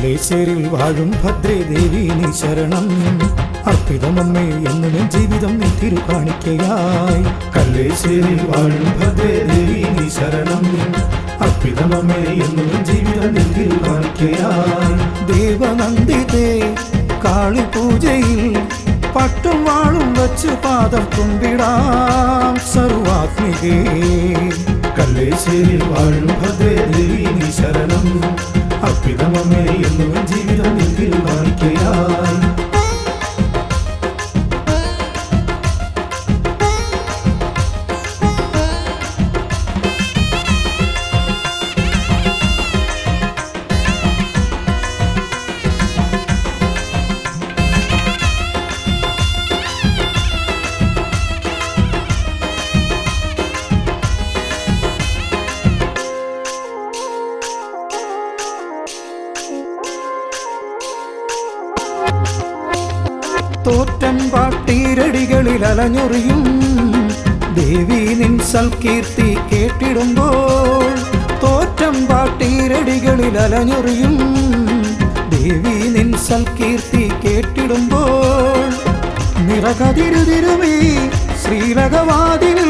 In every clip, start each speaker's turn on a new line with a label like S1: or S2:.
S1: കല്ലേശ്ശേരിൽ വാഴും ഭദ്രേ ദേവി നീ ശരണം. അർപ്പിതമമ്മേ എന്നും എൻ ജീവിതം നീ തിരുകാണിക്കയായി. കല്ലേശ്ശേരിൽ വാഴും ഭദ്രേ ദേവി നീ ശരണം. അർപ്പിതമമ്മേ എന്നും എൻ ജീവിതം നീ തിരുകാണിക്കയായി. ദേവനന്ദിതേ കാളിപൂജയിൽ പട്ടും വാളും വച്ചു പാദം കുമ്പിടാം സർവാത്മികേ. കല്ലേശ്ശേരിൽ വാഴും ഭദ്രേ ദേവി നീ ശരണം. അർപ്പിതമമ്മേ എന്നും എൻ ജീവിതം നീ തിരുകാണിക്കയായി. തോറ്റം പാട്ടീരടികളിൽ അലഞ്ഞൊറിയും ദേവി നിൻ സൽകീർത്തി കേട്ടിടുമ്പോൾ. തോറ്റം പാട്ടീരടികളിൽ അലഞ്ഞൊറിയും ദേവി നിൻ സൽകീർത്തി കേട്ടിടുമ്പോൾ. നിറകതിരുതിരുമേ ശ്രീലകവാതിൽ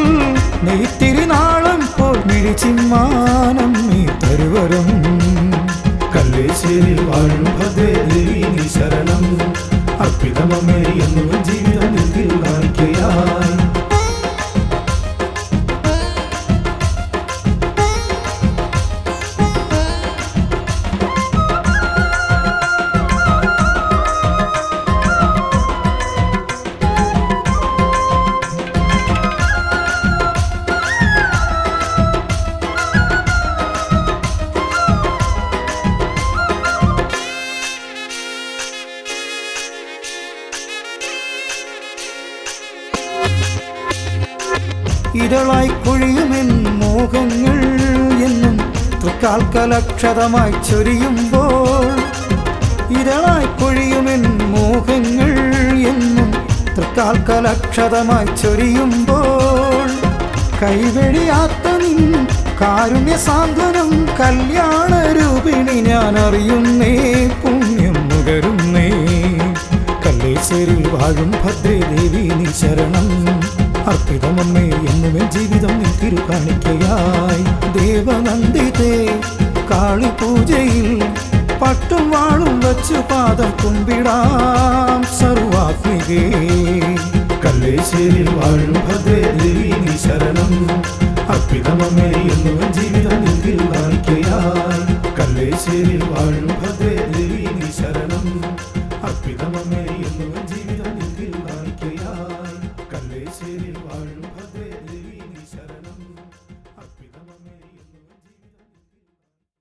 S1: നെയ്ത്തിരിനാളം പോൽ മിഴിച്ചിമ്മാനം നീ തരുവരും. കല്ലേശ്ശേരിൽ വാഴും ഭദ്രേ ദേവി നീ ശരണം. അർപ്പിതമമ്മേ എന്നും ജീവിതം നീ തിരുകാണിക്കയായി. ഇതളായി കൊഴിയുമെൻ മോഹങ്ങൾ എന്നും തൃക്കാൽക്കലക്ഷതമായി ചൊരിയുമ്പോൾ. ഇതളായി കൊഴിയുമെൻ മോഹങ്ങൾ എന്നും തൃക്കാൽക്കലക്ഷതമായി ചൊരിയുമ്പോൾ. കൈവെടിയാത്ത നിൻ കാരുണ്യ സാന്ത്വനം കല്യാണരൂപിണി ഞാൻ അറിയുന്നേ പുണ്യം നുകരുന്നേ. കല്ലേശ്ശേരിൽ വാഴും ഭദ്രേ ദേവി നീ ശരണം. അർപ്പിതമമ്മേ എന്നും എൻ ജീവിതം നീ തിരുകാണിക്കയായി. ദേവനന്ദിതേ കാളിപൂജയിൽ പട്ടും വാളും വച്ചു പാദം കുമ്പിടാം സർവാത്മികേ. കല്ലേശ്ശേരിൽ വാഴും ഭദ്രേ ദേവി നീ ശരണം. അർപ്പിതമമ്മേ എന്നും എൻ ജീവിതം നീ തിരുകാണിക്കയായി. കല്ലേശ്ശേരിൽ വാഴും ഭദ്രേ ദേവി നീ ശരണം. അർപ്പിതമമ്മേ എന്നും എൻ ജീവിതം നീ തിരുകാണിക്കയായി. കല്ലേശ്ശേരിൽ വാഴും ഭദ്രേ ദേവി നീ ശരണം. അർപ്പിതമമ്മേ എന്നും എൻ ജീവിതം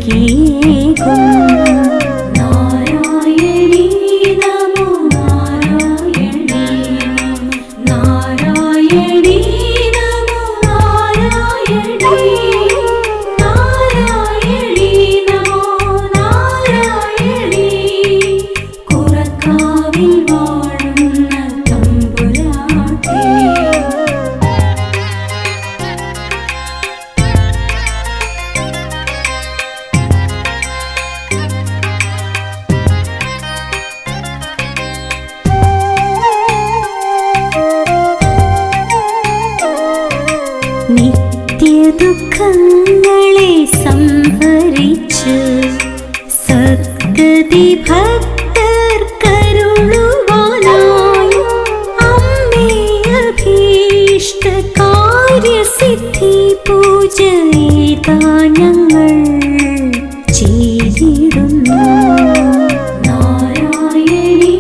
S2: നൽകിയേകും. നാരായണീ നമോ നാരായണീ നാരായണീ നമോ നാരായണീ നാരായണീ നമോ നാരായണീ കുറക്കാവിൽ വാഴുന്ന തമ്പുരാട്ടി. നിത്യദുഃഖങ്ങളെ സംഹരിച്ച് സദ്ഗതി ഭക്തർക്കരുളുവാനായി അമ്മേ അഭീഷ്ട കാര്യസിദ്ധി പൂജയിതാ ഞങ്ങൾ ചെയ്തിടുന്നു. നാരായണീ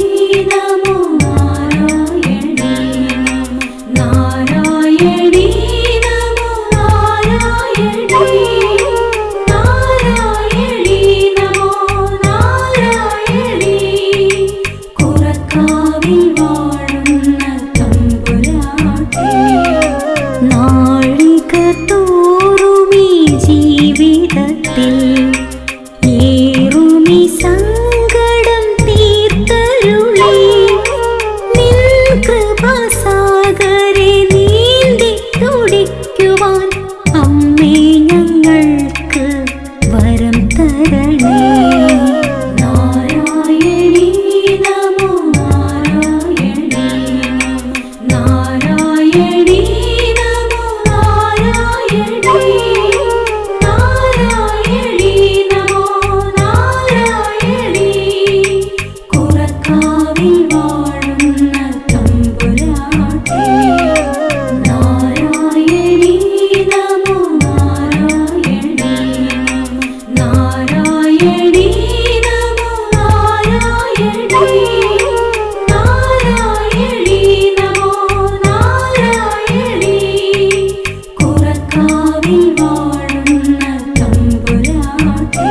S2: നമോ നാരായണീ നാരായണീ നമോ നാരായണീ നാരായണീ നമോ നാരായണീ കുറക്കാവിൽ വാഴുന്ന തമ്പുരാട്ടി. നാഴിക തോറുമീ ജീവിതത്തിൽ ഏറുമീ സങ്കടം തീർത്തരുളി നിൻ കൃപാസാഗരെ നീന്തി തുടിക്കുവാൻ അമ്മേ ഞങ്ങൾക്ക് വരം തരണേ. നാരായണീ നമോ നാരായണീ നാരായണീ നമോ നാരായണീ നാരായണീ നമോ നാരായണീ കുറക്കാവിൽ വാഴുന്ന തമ്പുരാട്ടി. നാരായണീ നമോ നാരായണീ നാരായണീ നമോ നാരായണീ നാരായണീ നമോ നാരായണീ കുറക്കാവിൽ വാഴുന്ന തമ്പുരാട്ടി.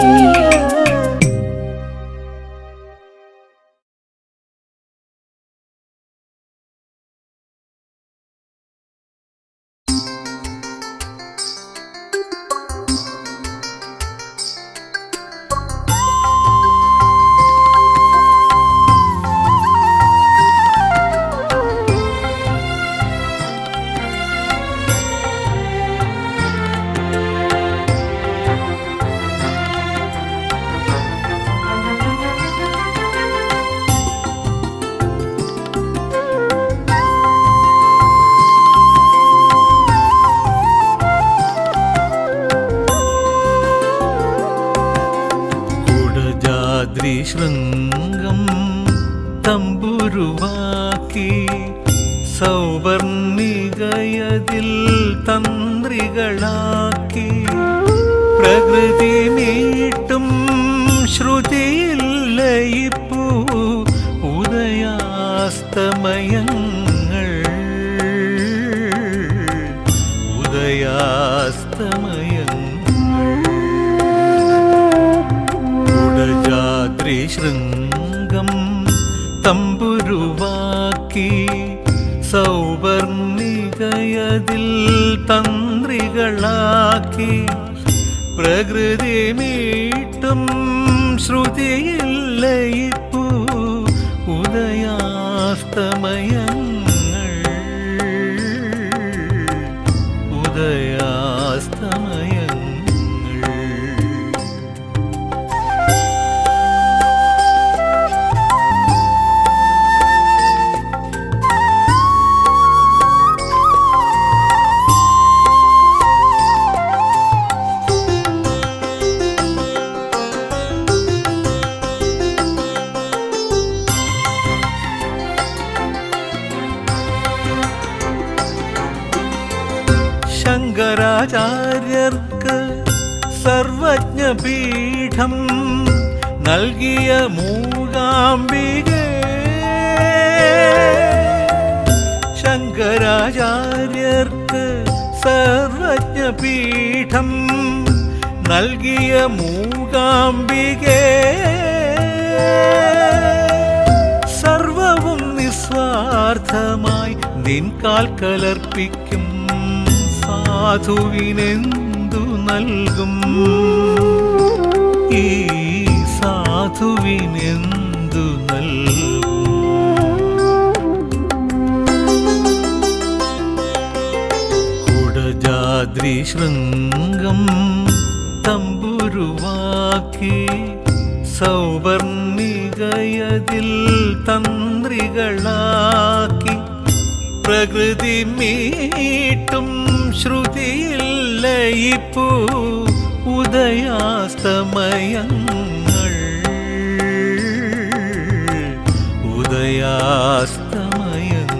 S3: ശൃംഗം തമ്പുരുവാക്കി സൗവർണികയതിൽ തന്ത്രികളാക്കി പ്രകൃതി മീട്ടും ശ്രുതിയിൽ ലയിപ്പൂ ഉദയാസ്തമയങ്ങൾ ശൃംഗം തമ്പുരുവാക്കി സൗവർണികയതിൽ തന്ത്രികളാക്കി പ്രകൃതി മീട്ടും ശ്രുതിയിൽ ലയിപ്പൂ ഉദയാസ്തമയങ്ങൾ ഉദയാസ്തമയങ്ങൾ. ശങ്കരാചാര്യർക്ക് സർവജ്ഞപീഠം നൽകിയ മൂകാംബികേ, ശങ്കരാചാര്യർക്ക് സർവജ്ഞപീഠം നൽകിയ മൂകാംബികേ, സർവവും നിസ്വാർത്ഥമായി നിൻ കാൽ കലർപ്പിക്കും സാധുവിനെന്തു നൽകും, ഈ സാധുവിനെന്തു നൽകും. കുടജാദ്രി ശൃംഗം തമ്പുരുവാക്കി സൗവർണികയതിൽ തന്ത്രികളാക്കി പ്രകൃതി മീട്ടും ശ്രുതിയിൽ ലയിപ്പൂ ഉദയാസ്തമയങ്ങൾ, ഉദയാസ്തമയങ്ങൾ.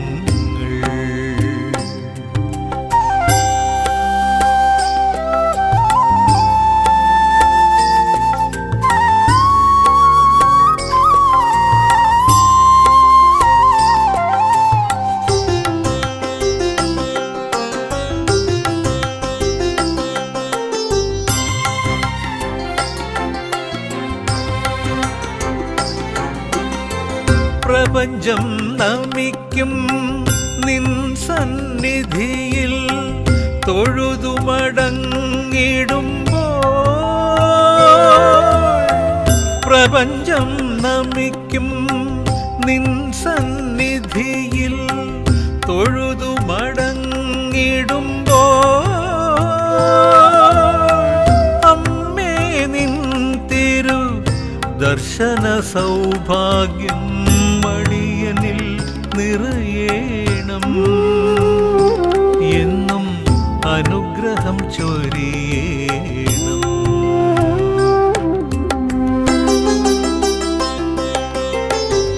S3: പ്രപഞ്ചം നമിക്കും നിൻ സന്നിധിയിൽ തൊഴുതുമടങ്ങിടുമ്പോൾ, പ്രപഞ്ചം നമിക്കും നിൻ സന്നിധിയിൽ തൊഴുതുമടങ്ങിടുമ്പോൾ, അമ്മേ നിൻ തിരു ദർശന സൗഭാഗ്യം മടിയനിൽ നിറയേണം, എന്നും അനുഗ്രഹം ചൊരിയേണം.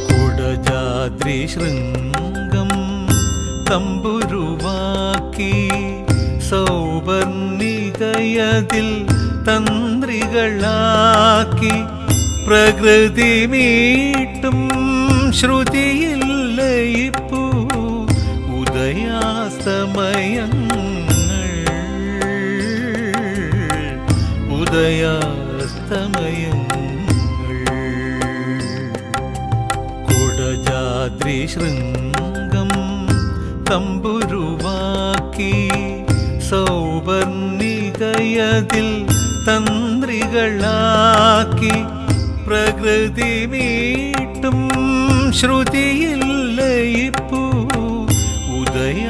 S3: കുടജാദ്രി ശൃംഗം തമ്പുരുവാക്കി സൗവർണികയതിൽ തന്ത്രികളാക്കി പ്രകൃതി മീട്ടും ശ്രുതിയിൽ ലയിപ്പൂ ഉദയാസ്തമയങ്ങൾ, ഉദയാസ്തമയങ്ങൾ. കുടജാദ്രി ശൃംഗം തമ്പുരുവാക്കി സൗവർണികയതിൽ തന്ത്രികളാക്കി പ്രകൃതി മീട്ടും ശ്രുതിയിൽ ലയിപ്പൂ ഉദയാസ്തമയങ്ങൾ,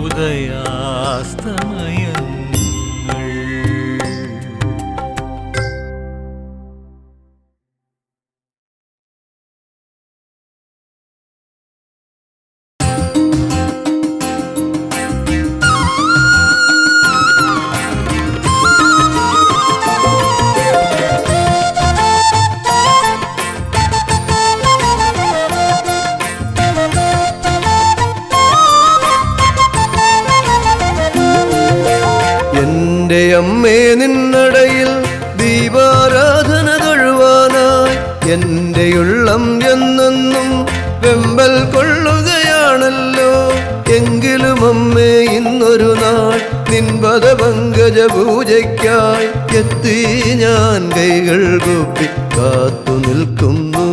S3: ഉദയാസ്തമയങ്ങൾ.
S4: അമ്മേ നിന്നടയിൽ ദീപാരാധന തൊഴുവാനായി എൻ്റെ ഉള്ളം എന്നെന്നും വെമ്പൽ കൊള്ളുകയാണല്ലോ. എങ്കിലും അമ്മേ ഇന്നൊരു നാൾ നിൻപദ പങ്കജ പൂജയ്ക്കായി എത്തി ഞാൻ കൈകൾ കൂപ്പി കാത്തു നിൽക്കുന്നു.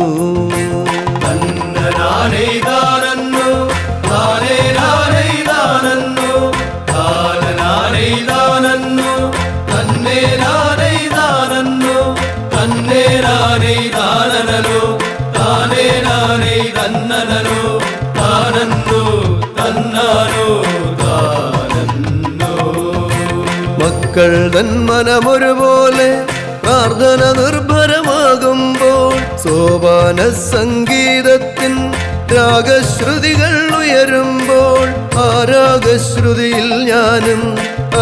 S4: മക്കൾ തൻ മനമൊരുപോലെ പ്രാർത്ഥന നിർഭരമാകുമ്പോൾ സോപാന സംഗീതത്തിൻ രാഗശ്രുതികൾ ഉയരുമ്പോൾ ആ രാഗശ്രുതിയിൽ ഞാനും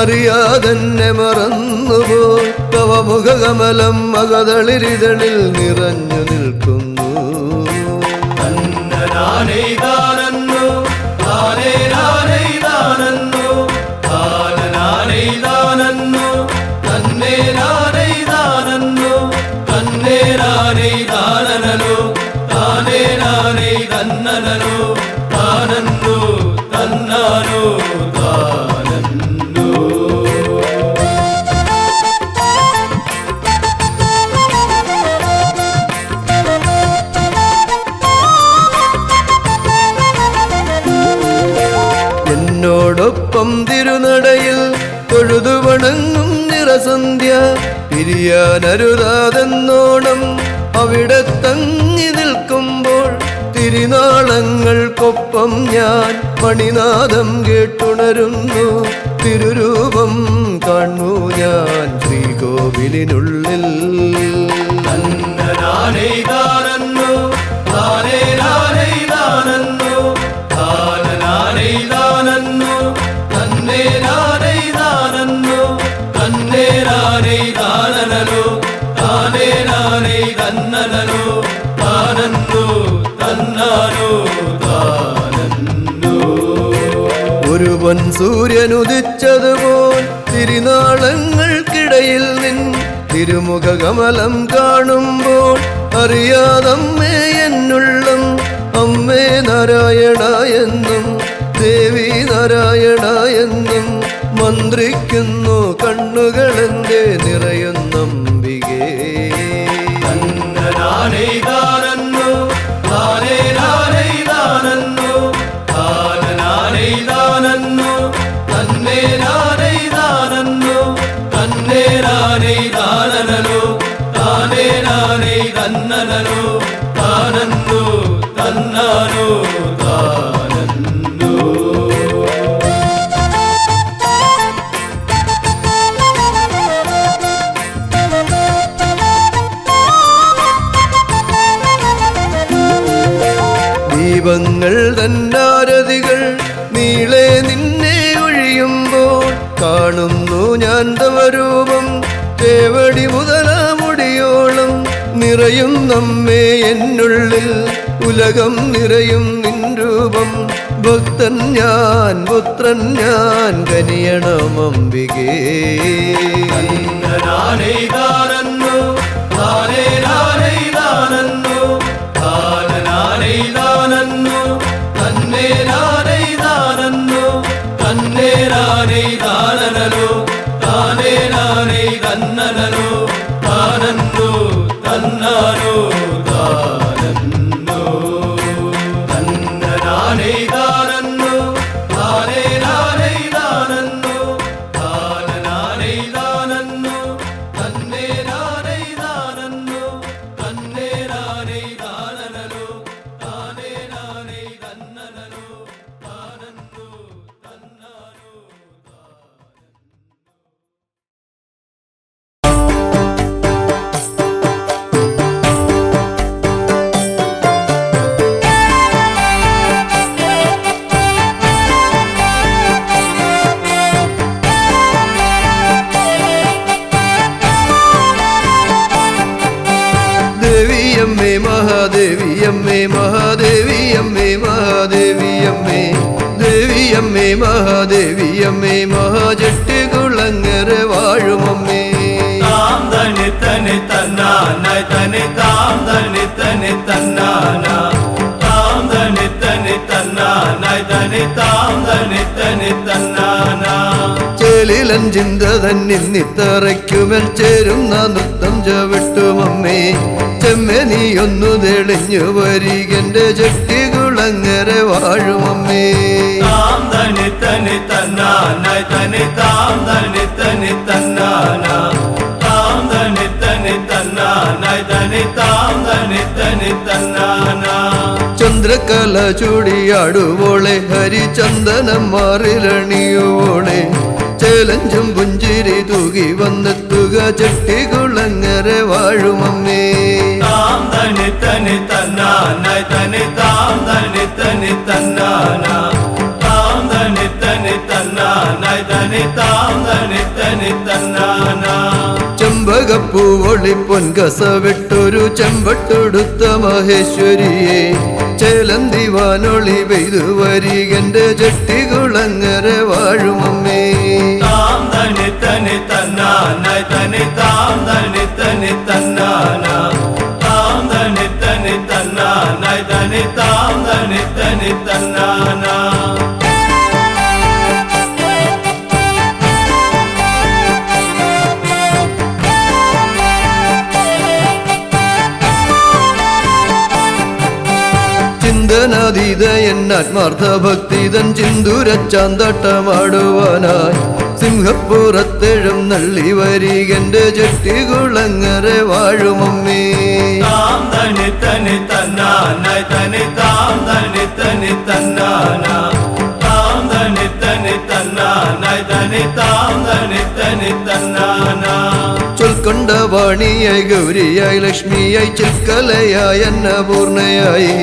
S4: അറിയാതെന്നെ മറന്നുപോയി. തവ മുഖകമലം മകതളിരിതളിൽ നിറഞ്ഞു നിൽക്കുന്നു.
S5: തന്നനോ തന്നാനോ
S4: തിരുനടയിൽ തൊഴുതു വണങ്ങും നിറസന്ധ്യ പിരിയാനരുതാതെന്നോണം അവിടെ തങ്ങി നിൽക്കുമ്പോൾ തിരുനാളങ്ങൾക്കൊപ്പം ഞാൻ മണിനാദം കേട്ടുണരുന്നു. തിരുരൂപം കാണൂ ഞാൻ ശ്രീകോവിലിനുള്ളിൽ. ഒരു വൻ സൂര്യനുദിച്ചതുപോൽ തിരുനാളങ്ങൾക്കിടയിൽ നിൻ തിരുമുഖ കമലം കാണുമ്പോൾ അറിയാതമ്മേ എന്നുള്ളം അമ്മേ നാരായണ എന്നും ദേവി നാരായണ എന്നും മന്ത്രിക്കുന്നു കണ്ണുകളെന്റെ നിറയുന്നംബികേ. ദീപങ്ങൾ തന്നാരതികൾ നീളെ നിന്നെ ഒഴിയുമ്പോൾ കാണുന്നു ഞാൻ തവരൂപം തേവടി മുതലാമുടിയോളം നിറയും നമ്മെ എന്നുള്ളിൽ ഉലകം നിറയും നിൻ രൂപം. ഭക്തൻ ഞാൻ പുത്രൻ ഞാൻ കനിയണം അംബികേ. ദേവിയമ്മേ മഹാദേവിയമ്മേ മഹാദേവിയമ്മേ മഹാദേവിയമ്മേ ദേവിയമ്മേ മഹാദേവിയമ്മേ മഹാജെട്ടികുളങ്ങര വാഴുമമ്മേ.
S3: താം തനി തനി തന്നാനായി തനി താം തനി തനി തന്നാന താം തനി തനി തന്നാനായി തനി താം തനി തനി തന്നാന.
S4: ചേലിലൻ ചിന്ത തന്നിൽ നിത്തറയ്ക്കുമേൽ ചേരുന്ന നൃത്തം ചവിട്ടുമമ്മേ. ചെമ്മേ നീ ഒന്നു തെളിഞ്ഞു വരികന്റെ ചെട്ടികുളങ്ങര വാഴുമമ്മേ.
S3: താം തനി തനി തന്നാനായി തനി താം തനി തനി തന്നാന താം തനി തനി തന്നാനായി തനി താം തനി തനി തന്നാന.
S4: ചന്ദ്രകല ചൂടിയാടുവോളെ ഹരിചന്ദനം മാറിലണിയുവോളെ ചേലഞ്ചും പുഞ്ചിരി തൂകി വന്നെത്തുക ചെട്ടികുളങ്ങര വാഴുമമ്മേ.
S3: താം തനി തനി തന്നാനായി തനി താം തനി തനി തന്നാന താം തനി തനി തന്നാനായി തനി താം തനി തനി തന്നാന.
S4: ചെമ്പകപ്പൂവൊളി പൊൻകസവിട്ടൊരു ചെമ്പട്ടൊടുത്ത മഹേശ്വരിയെ ചേലന്തിവാനൊളി പെയ്തു വരികന്റെ ചെട്ടികുളങ്ങര വാഴുമമ്മേ.
S3: താം തനി തനി തന്നാനായി തനി താം തനി തനി തന്നാന താം തനി തനി തന്നാനായി തനി താം തനി തനി തന്നാന.
S4: വർണ്ണനാതീത എന്നാത്മാർത്ഥ ഭക്തിതൻ ചിന്തുരച്ചാന്തട്ടമാടുവാനായി സിംഹപ്പുറത്തെഴും നള്ളി വരികന്റെ ചെട്ടികുളങ്ങര വാഴുമമ്മേ
S3: താം തനി തനി തന്നാനായി തനി താം തനി തനി തന്നാന താം തനി തനി തന്നാനായി തനി താം തനി തനി തന്നാന
S4: ചൊൽക്കൊണ്ട വാണിയായി ഗൗരിയായി ലക്ഷ്മിയായി ചിൽക്കലയായി അന്നപൂർണയായി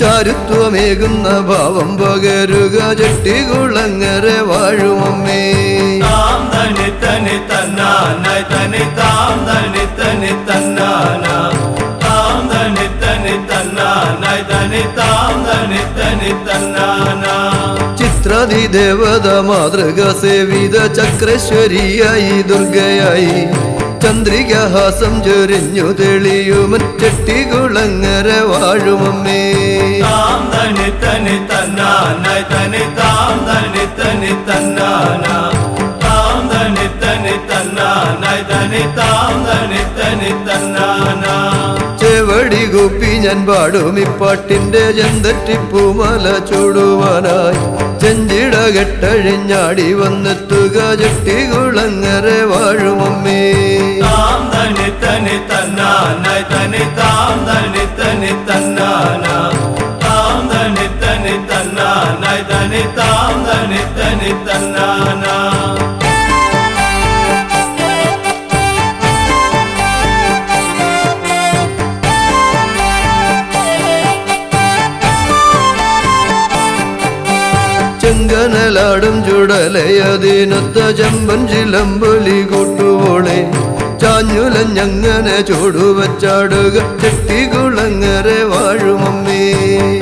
S4: ചാരുത്വമേകുന്ന ഭാവം പകരുക ചെട്ടികുളങ്ങര വാഴുമമ്മേ
S3: താം തനി തനി തന്നാനായി തനി താം തനി തനി തന്നാന താം തനി തനി തന്നാനായി തനി താം തനി തനി തന്നാന
S4: ചിത്രാതി ദേവത മാതൃക സേവിത ചക്രശ്വരിയായി ദുർഗയായി ചന്ദ്രികഹാസം ചൊരിഞ്ഞു തെളിയുമൻ ചെട്ടികുളങ്ങര വാഴുമമ്മേ
S3: താം തനി തനി തന്നാനായി തനി താം തനി തനി തന്നാന താം തനി തനി തന്നാനായി തനി താം തനി തനി തന്നാന
S4: ചെവടി കൂപ്പി ഞാൻ പാടും ഇപ്പാട്ടിന്റെ ചെന്തറ്റിപ്പൂമാല ചൂടുവാനായി ചെഞ്ചിട കെട്ടഴിഞ്ഞാടി വന്നെത്തുക ചെട്ടികുളങ്ങര വാഴുമമ്മേ
S3: താം തനി തനി തന്നാനായി തനി താം തനി തനി തന്നാന താം തനി തനി തന്നാനായി തനി താം തനി തനി തന്നാന
S4: ചെങ്കനലാടും ചുടലയതിനൊത്ത ചെമ്പൻ ചിലമ്പൊലി കൂട്ടുവോളെ ചാഞ്ഞുലഞ്ഞങ്ങനെ ചൂടുവച്ചാടുക ചെട്ടികുളങ്ങര വാഴുമമ്മേ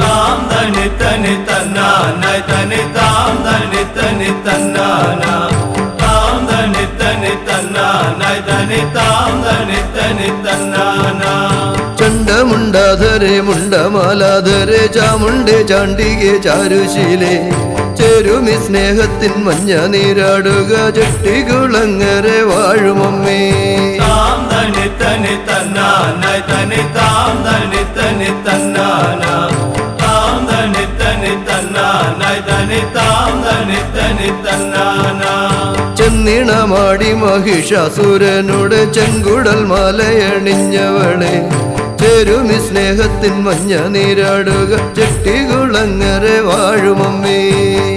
S3: താം തനി തനി തന്നാനായി തനി താം തനി തനി തന്നാന താം തനി തനി തന്നാനായി തനി താം തനി തനി തന്നാന
S4: ചണ്ടമുണ്ടാധരെ മുണ്ടമാലാധരെ ചാമുണ്ടെ ചാണ്ടികെ ചാരുശീലെ ചേരുമി സ്നേഹത്തിൻ മഞ്ഞ നീരാടുക ചെട്ടികുളങ്ങര വാഴുമമ്മേ
S3: താം തനി തനി തന്നാനായി തനി താം തനി തനി തന്നാന താം തനി തനി തന്നാനായി തനി താം തനി തനി തന്നാന
S4: ചെന്നിണമാടി മഹിഷാസുരനോട് ചെങ്കുടൽ മാലയണിഞ്ഞവളെ ചേരുമി സ്നേഹത്തിൻ മഞ്ഞ നീരാടുക ചെട്ടികുളങ്ങര വാഴുമമ്മേ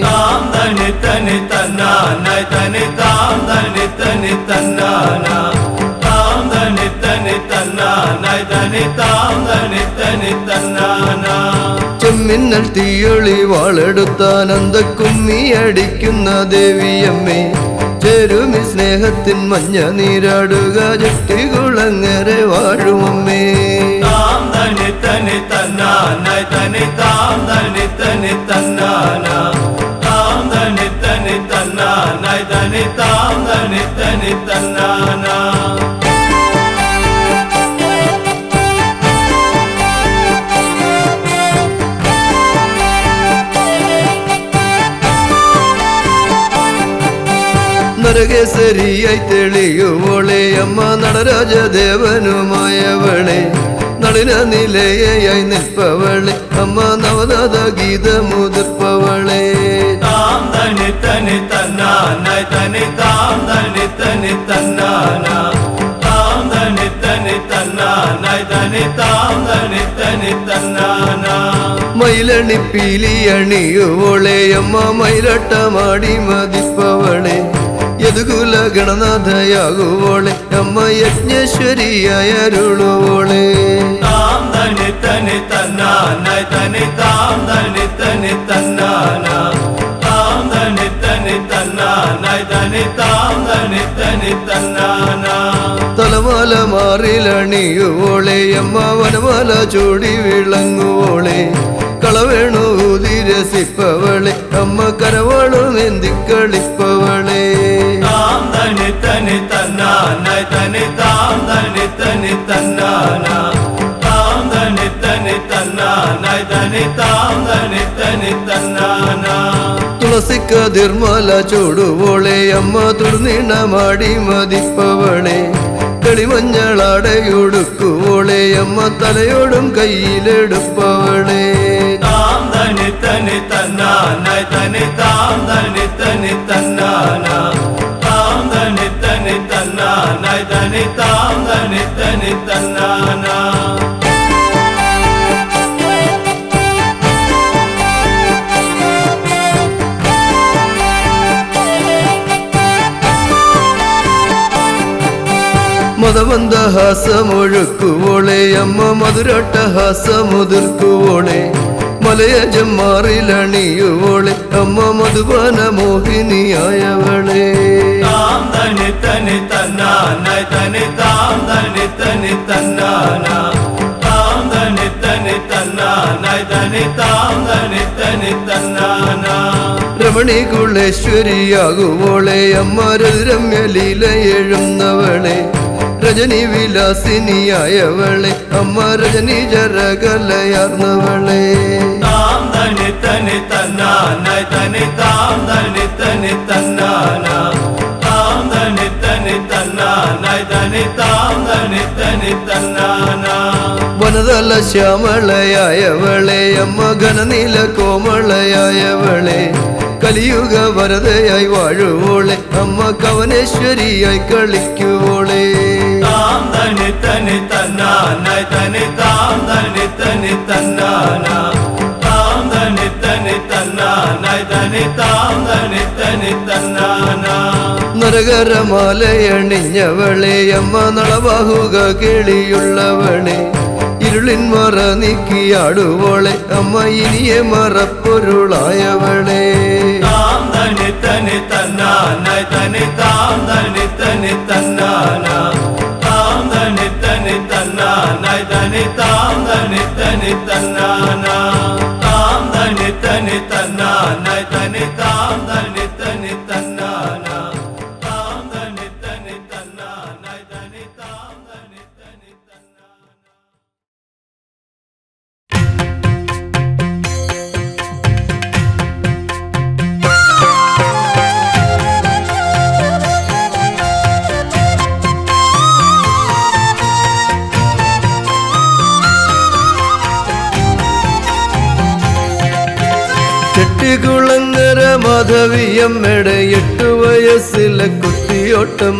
S3: താം തനി തനി തന്നാനായി തനി താം തനി തനി തന്നാന താം തനി തനി തന്നാനായി തനി താം തനി തനി തന്നാന
S4: ചെമ്മിന്നൽ തീയൊളി വാളെടുത്താനന്ദ കുമ്മി അടിക്കുന്ന ദേവിയമ്മേ ചേരുമി സ്നേഹത്തിൻ മഞ്ഞ നീരാടുക ചെട്ടികുളങ്ങര വാഴുമമ്മേ
S3: താം തനി തനി തന്നാനായി തനി താം തനി തനി തന്നാന താം തനി തനി തന്നാനായി തനി താം തനി തനി തന്നാന
S4: നരകേസരിയായി തെളിയുവോളെ അമ്മ നടരാജദേവനുമായവളെ നളിന നിലയായി നിൽപ്പവളെ അമ്മ നവനാഥ ഗീതമുതിർപ്പവളെ
S3: താം തനി തനി തന്നാനായി തനി താം തനി തനി തന്നാന താം തനി തനി തന്നാനായി തനി താം തനി തനി തന്നാന
S4: മയിലണി പീലി അണിയുവോളെ അമ്മ മയിലട്ടമാടി മതിപ്പവളെ യദുകുല ഗണനാഥയാകുവോളെ അമ്മ യജ്ഞേശ്വരിയായ അരുളുവോളെ
S3: താം തനി തനി തന്നാനായി തനി താം തനി തനി തന്നാന താം തനി തനി തന്നാനായി തനി താം തനി തനി തന്നാന
S4: തലമാല മാറിലണിയുവോളെ അമ്മ വനമാല ചൂടി വിളങ്ങുവോളെ കളവേണു ഊതിരസിപ്പവളെ അമ്മ കരവാളും എന്തിക്കളിപ്പവളെ
S3: താം തനി തനി തന്നാനായി തനി താം തനി തനി തന്നാന താം തനി തനി തന്നാനായി തനി താം തനി തനി തന്നാന
S4: തുളസിക്കതിർമാല ചൂടുവോളെ അമ്മ തുടുനീണമാടി മതിപ്പവളെ കളിമഞ്ഞളാടയൊടുക്കുവോളെ അമ്മ തലയോടും കയ്യിലെടുപ്പവളെ
S3: താം തനി തന്നാനായി തനി താം തനി തനി തന്നാന താം തനി തനി തന്നാനായി തനി താം തനി തനി തന്നാന
S4: മതമന്ദഹാസമൊഴുക്കുവോളെ അമ്മ മധുരട്ടഹാസമുതിർക്കുവോളെ മലയജം മാറിലണിയുവോളെ അമ്മ മധുപാന മോഹിനിയായവളെ
S3: താം തനി തനി തന്നാനായി തനി താം തനി തനി തന്നാന താം തനി തനി തന്നാനായി തനി താം തനി തനി തന്നാന
S4: രമണി കുളേശ്വരിയാകുവോളെ അമ്മ രമ്യലീല എഴുന്നവളെ രജനി വിലാസിനിയായവളെ അമ്മ രജനി ജരകലയാർന്നവളെ
S3: താം തനി തനി തന്നാനായി തനി താം തനി തനി തന്നാന താം തനി തനി തന്നാനായി തനി താം തനി തനി തന്നാന
S4: വനതല ശ്യാമളയായവളെ അമ്മ ഘനനീല കോമളയായവളെ കലിയുഗ വരതയായി വാഴുവോളെ അമ്മ കവനേശ്വരിയായി കളിക്കുവോളെ
S3: താം തനി തനി തന്നാനായി തനി താം തനി തനി തന്നാന താം തനി തനി തന്നാനായി തനി താം തനി തനി തന്നാന
S4: നരകരമാലയണിഞ്ഞവളെ അമ്മ നളബാഹുക കിളിയുള്ളവളെ ഇരുളിൻ മറ നീക്കിയാടുവോളെ അമ്മ ഇനിയെ മറപ്പൊരുളായവളെ
S3: താം തനി തനി തന്നാനായി തനി താം തനി തനി തന്നാന താം തനി തനി തന്നാനായി തനി താം തനി തനി തന്നാന താം തനി തനി തന്നാനായി തനി താം തനി തനി തന്നാന താം തനി തനി തന്നാനായി തനി താം തനി തനി തന്നാന
S4: ചെട്ടികുളങ്ങര മാധവിയമ്മയുടെ 8 വയസ്സിലെ കുത്തിയോട്ടം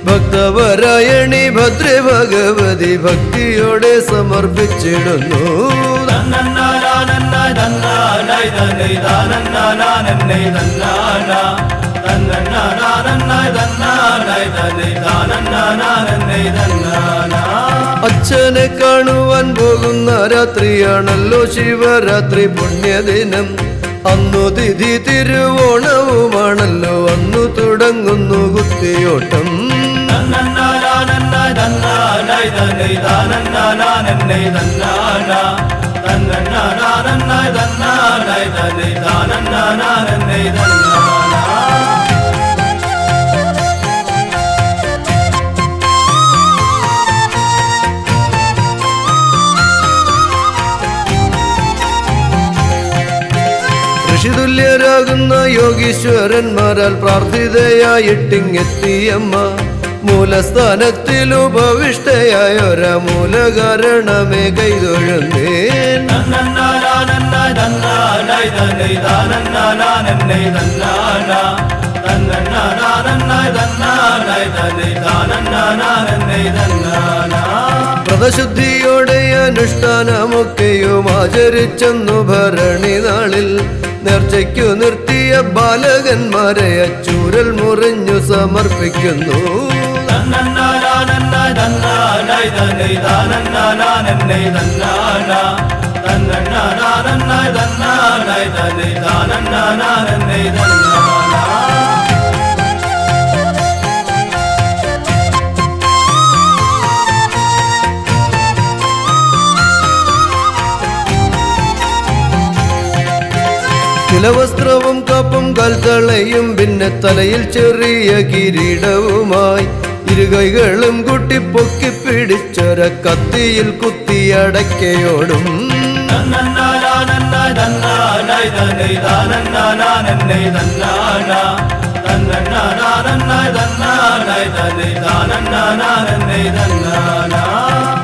S4: ഭക്തവരായണി ഭദ്രേ ഭഗവതി ഭക്തിയോടെ സമർപ്പിച്ചിടുന്നു അച്ഛനെ കാണുവാൻ പോകുന്ന രാത്രിയാണല്ലോ ശിവരാത്രി പുണ്യദിനം അന്നു തിഥി തിരുവോണവുമാണല്ലോ അന്നു തുടങ്ങുന്നു കുത്തിയോട്ടം ഋഷിതുല്യരാകുന്ന യോഗീശ്വരന്മാരാൽ പ്രാർത്ഥിതയായിട്ടിങ്ങെത്തിയമ്മ മൂലസ്ഥാനത്തിൽ ഉപവിഷ്ടയായൊര മൂലകാരണമേ കൈതൊഴുന്നേൻ വ്രതശുദ്ധിയോടെ അനുഷ്ഠാനമൊക്കെയും ആചരിച്ചെന്നു ഭരണി നാളിൽ നേർച്ചയ്ക്കു നിർത്തിയ ബാലകന്മാരെ അച്ചൂരൽ മുറിഞ്ഞു സമർപ്പിക്കുന്നു കുലവസ്ത്രവും കാപ്പും കാൽത്തളയും പിന്നെ തലയിൽ ചെറിയ കിരീടവുമായി ഇരുകൈകളും കുട്ടിപ്പൊക്കി പിടിച്ചൊര കത്തിയിൽ കുത്തിയടക്കയോടും
S3: ന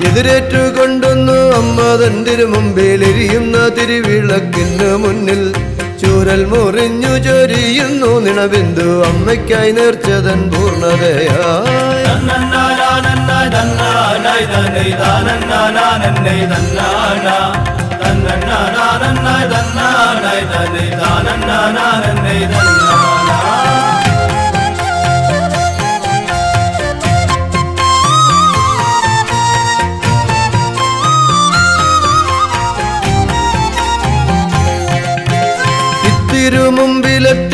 S4: എതിരേറ്റുകൊണ്ടൊന്നു അമ്മ തന്റെ മുമ്പിൽ എരിയുന്ന തിരുവിളക്കിന് മുന്നിൽ ചൂരൽ മുറിഞ്ഞു ചൊരിയുന്നു നിണബിന്ദു അമ്മയ്ക്കായി നേർച്ചതൻ പൂർണ്ണതയായി.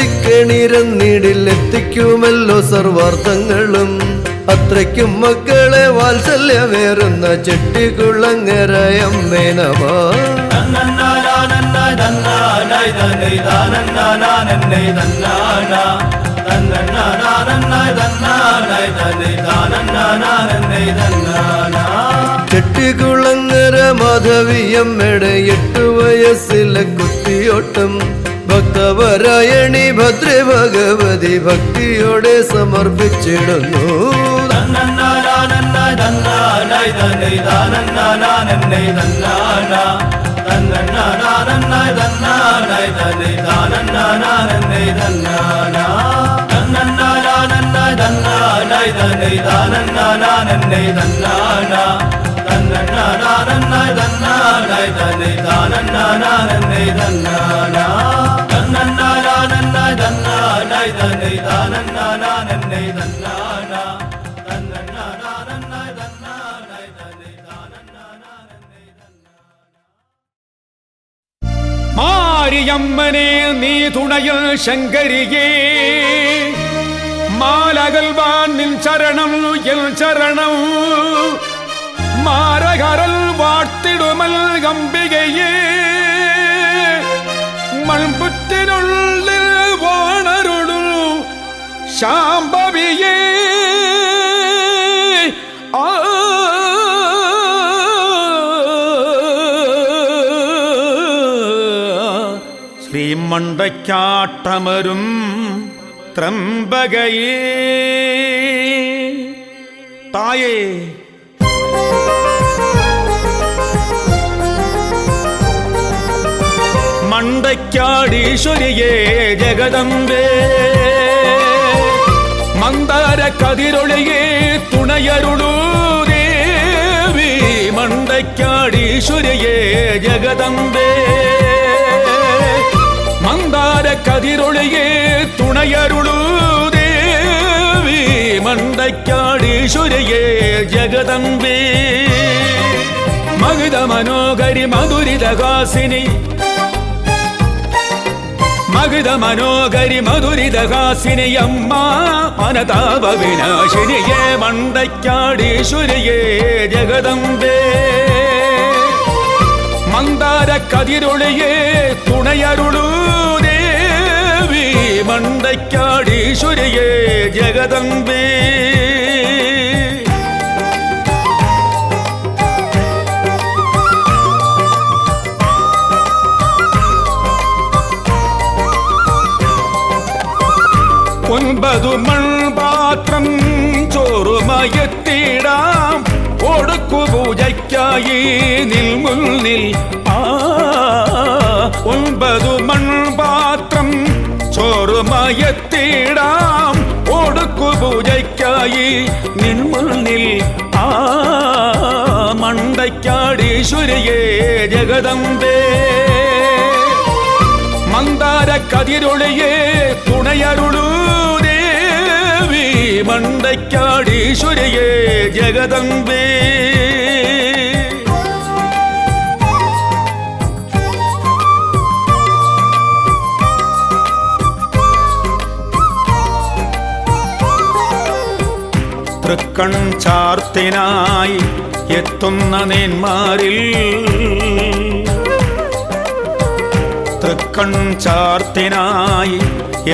S4: തിരുമുമ്പിലെത്തിക്കണിരന്നിടിൽ എത്തിക്കുമല്ലോ സർവാർത്ഥങ്ങളും അത്രയ്ക്കും മക്കളെ വാത്സല്യമേറുന്ന ചെട്ടിക്കുളങ്ങരയമ്മേ നമഃ. ചെട്ടിക്കുളങ്ങര മാധവിയമ്മയുടെ 8 വയസ്സിലെ കുത്തിയോട്ടം ഭക്തവരായണി ഭദ്രേ ഭഗവതി ഭക്തിയോടെ സമർപ്പിച്ചിടുന്നു.
S5: മാരിയമ്മനെ നീ തുണയിൽ ശങ്കരിയേ മാലകൽവാൻ നിൻ ചരണം എൽ ചരണം മാരകരൽ വാഴ്ത്തിടുമൽ അംബികയേ മൺപുറ്റിനുള്ളിൽ വാണരുളു ശാംഭവിയേ ശ്രീമണ്ടയ്ക്കാട്ടമരും ത്രംബകയേ തായേ മണ്ടയ്ക്കാടീശ്വരിയേ ജഗദംബേ മന്ദാര കതിരൊളിയേ തുണയരുളൂ ദേവി മണ്ടയ്ക്കാടീശ്വരിയേ ജഗദംബേ മന്ദാര കതിരൊളിയേ തുണയരുളൂ ദേവി മണ്ടയ്ക്കാടീശ്വരിയേ ജഗദംബേ മഗധ മനോഹരി മധുരിതഹാസിനി മഗധ മനോഹരി മധുരിതഹാസിനി അമ്മ അനതാപ വിനാശിനിയേ മണ്ടയ്ക്കാടീശ്വരിയേ ജഗദംബേ മന്ദാര കതിരൊളിയേ തുണയരുളൂ ദേവി മണ്ടയ്ക്കാടീശ്വരിയേ ജഗദംബേ ഒൻപതു മൺപാത്രം ചോറുമയത്തിടാം കൊടുക്കു പൂജയ്ക്കായി നിൽമുന്നിൽ ഒൻപതു മൺപാത്രം ചോറുമയത്തിടാം കൊടുക്കു പൂജയ്ക്കായി നിൽമുന്നിൽ മണ്ടയ്ക്കാടീശ്വരിയേ ജഗദംബേ മന്ദാര കതിരൊളിയേ തുണയരുളൂ ദേവി മണ്ടയ്ക്കാടീശ്വരിയേ ജഗദംബേ തൃക്കൺ ചാർത്തിനായി എത്തുന്ന നേന്മാരിൽ തൃക്കൺ ചാർത്തിനായി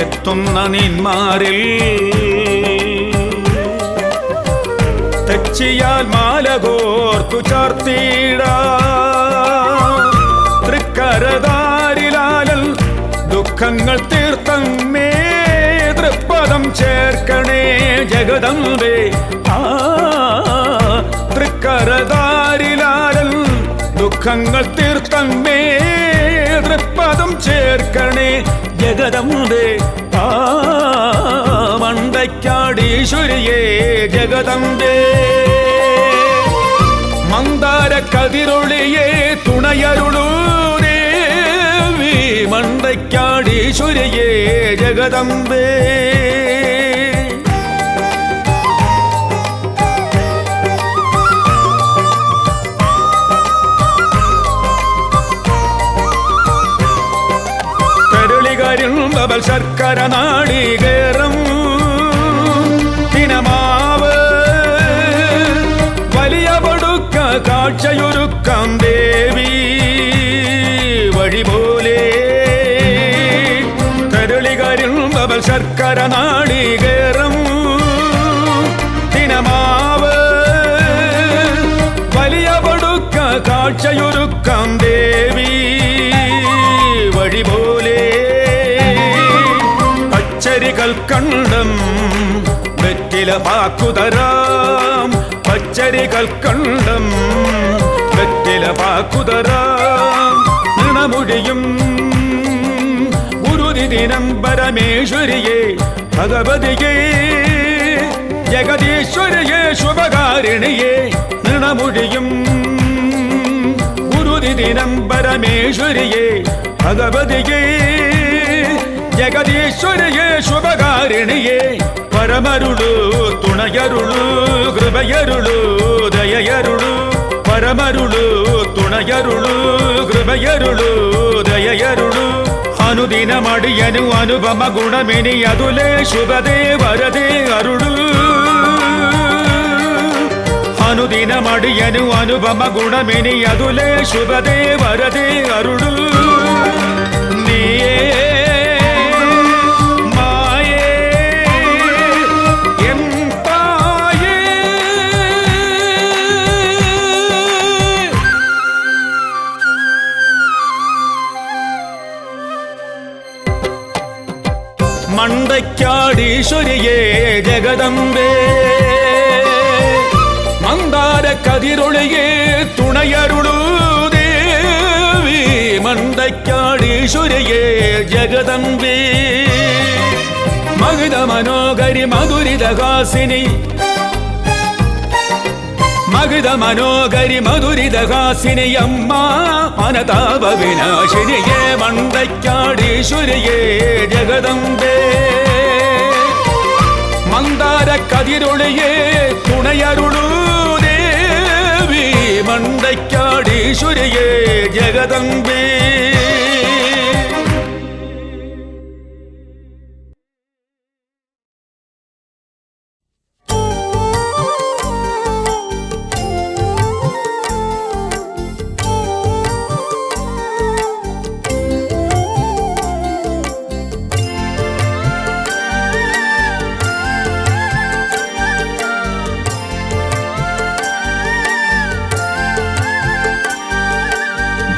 S5: എത്തുന്ന നിന്മാരിൽ തെച്ചിയാൽ മാല കോർത്തു ചാർത്തിടാ തൃക്കരതാരിലാലൽ ദുഃഖങ്ങൾ തീർത്തമ്മേ തൃപ്പദം ചേർക്കണേ ജഗദംബേ തൃക്കരതാ ദുഃഖങ്ങൾ തീർത്തമ്മേ തൃപ്പദം ചേർക്കണേ ജഗദമ്പേ ആ മണ്ടയ്ക്കാടീശ്വരിയേ ജഗദമ്പേ മന്ദാര കതിരൊളിയേ തുണയരുളൂ ദേവി മണ്ടയ്ക്കാടീശ്വരിയേ ജഗദമ്പേ കരുളികരിമ്പവൾ ശർക്കര നാളികേരം തിനമാവ് വലിയ പടുക്ക കാഴ്ചയൊരുക്കം ദേവി വഴി പോലെ കരുളികരിമ്പവൾ ശർക്കര നാളികേരം തിനമാവ് വലിയ പടുക്ക കാഴ്ചയൊരുക്കം ദേവി വഴി പോലെ പച്ചരികൾ കണ്ടം വെറ്റില പാക്കുതരാം പച്ചരികൾ കണ്ടം വെറ്റില പാക്കുതരാം നിണമൊഴിയും ഗുരുതി ദിനം പരമേശ്വരിയേ ഭഗവതിയേ ജഗദീശ്വരിയേ ശുഭകാരിണിയേ നിണമൊഴിയും ഗുരുതി ദിനം പരമേശ്വരിയേ ഭഗവതിയേ ജഗദീശ്വരിയേ ശുഭകാരിണിയേ പരമരുളു തുണയരുളു കൃപയരുളു ദയയരുളു പരമരുളു തുണയരുളു കൃപയരുളു ദയയരുളു അനുദിനമടിയനു അനുപമ ഗുണമിനി അതുലേ ശുഭദേ വരദേ അരുളു അനുദിനമടിയനു അനുപമ ഗുണമിനി അതുലേ ശുഭദേ വരദേ അരുളു നീയേ മണ്ടയ്ക്കാടീശ്വരിയേ ജഗദമ്പേ മന്ദാര കതിരൊളിയേ തുണയരുളൂ ദേവി മണ്ടയ്ക്കാടീശ്വരിയേ ജഗദമ്പേ മഹിത മനോഹരി മധുരിതഹാസിനി മഹിത മനോഹരി മധുരിതഹാസിനി അമ്മ അനതാപ വിനാശിനിയേ മണ്ടയ്ക്കാടീശ്വരിയേ ജഗദമ്പേ മന്ദാര കതിരൊളിയേ തുണയരുളൂ ദേവി മണ്ടയ്ക്കാടീശ്വരിയേ ജഗദമ്പേ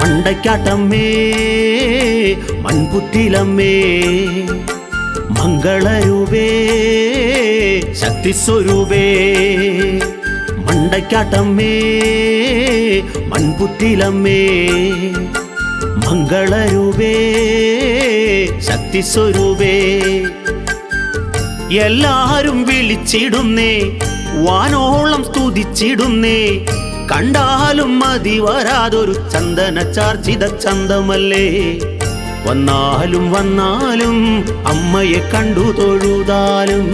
S6: മണ്ടയ്ക്കാട്ടമ്മേ മൺപുറ്റിലമ്മേ മംഗളരൂപേ ശക്തിസ്വരൂപേ മണ്ടയ്ക്കാട്ടമ്മേ മൺപുറ്റിലമ്മേ മംഗളരൂപേ ശക്തിസ്വരൂപേ എല്ലാരും വിളിച്ചിടുന്നേ വാനോളം സ്തുതിച്ചിടുന്നേ കണ്ടാലും മതി വരാതൊരു ചന്ദന ചാർച്ചിത ചന്തമല്ലേ വന്നാലും വന്നാലും അമ്മയെ കണ്ടു തൊഴുതാലും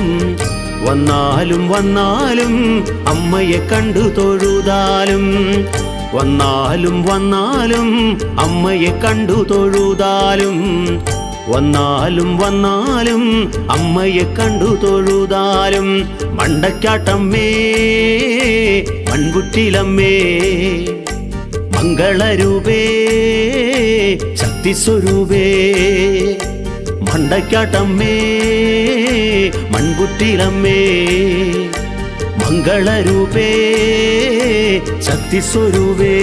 S6: വന്നാലും വന്നാലും അമ്മയെ കണ്ടു തൊഴുതാലും വന്നാലും വന്നാലും അമ്മയെ കണ്ടു തൊഴുതാലും വന്നാലും വന്നാലും അമ്മയെ കണ്ടു തൊഴുതാലും മണ്ടയ്ക്കാട്ടമ്മേ മൺകുട്ടിലമ്മേ മംഗളരൂപേ ശക്തിസ്വരൂപേ മണ്ടയ്ക്കാട്ടമ്മേ മൺകുട്ടിലമ്മേ മംഗളരൂപേ ശക്തിസ്വരൂപേ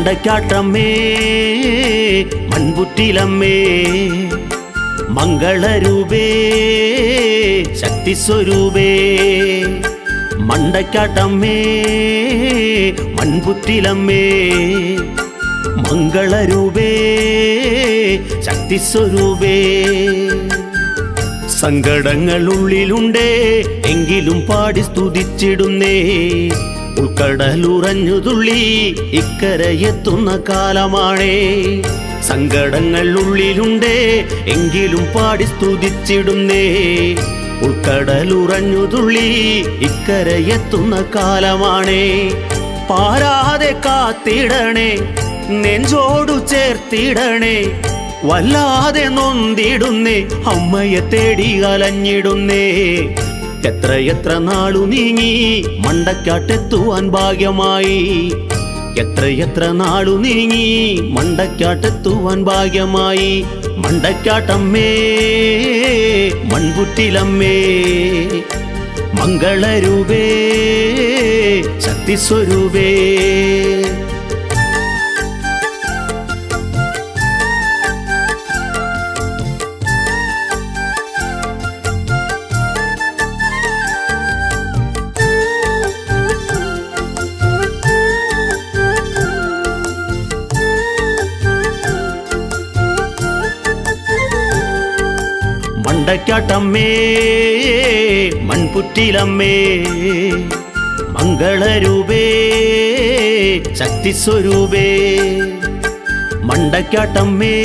S6: മണ്ടക്കാട്ടമ്മേ മൺപുറ്റിലമ്മേ മംഗളരൂപേ ശക്തിസ്വരൂപേ മണ്ടക്കാട്ടമ്മേ മൺപുറ്റിലമ്മേ മംഗളരൂപേ ശക്തിസ്വരൂപേ സങ്കടങ്ങൾ ഉള്ളിലുണ്ടേ എങ്കിലും പാടി സ്തുതിച്ചിടുന്നേ ഉൾക്കടലുറഞ്ഞു തുള്ളി ഇക്കരയെത്തുന്ന കാലമാണേ സങ്കടങ്ങൾ ഉള്ളിലുണ്ടേ എങ്കിലും പാടി സ്തുതിച്ചിടുന്നേ ഉൾക്കടലുറഞ്ഞു തുള്ളി ഇക്കരയെത്തുന്ന കാലമാണേ പാരാതെ കാത്തിടണേ നെഞ്ചോടു ചേർത്തിടണേ വല്ലാതെ നൊന്തിടുന്നേ അമ്മയെ തേടി അലഞ്ഞിടുന്നേ എത്ര നാളു നീങ്ങി മണ്ടക്കാട്ടെത്തുവാൻ ഭാഗ്യമായി എത്ര നാളു നീങ്ങി മണ്ടക്കാട്ടെത്തുവാൻ ഭാഗ്യമായി മണ്ടക്കാട്ടമ്മേ മൺപുറ്റിലമ്മേ മംഗളരൂപേ ശക്തിസ്വരൂപേ മണ്ടക്കാട്ടമ്മേ മൺപുറ്റിലമ്മേ മംഗളരൂപേ ശക്തിസ്വരൂപേ മണ്ടക്കാട്ടമ്മേ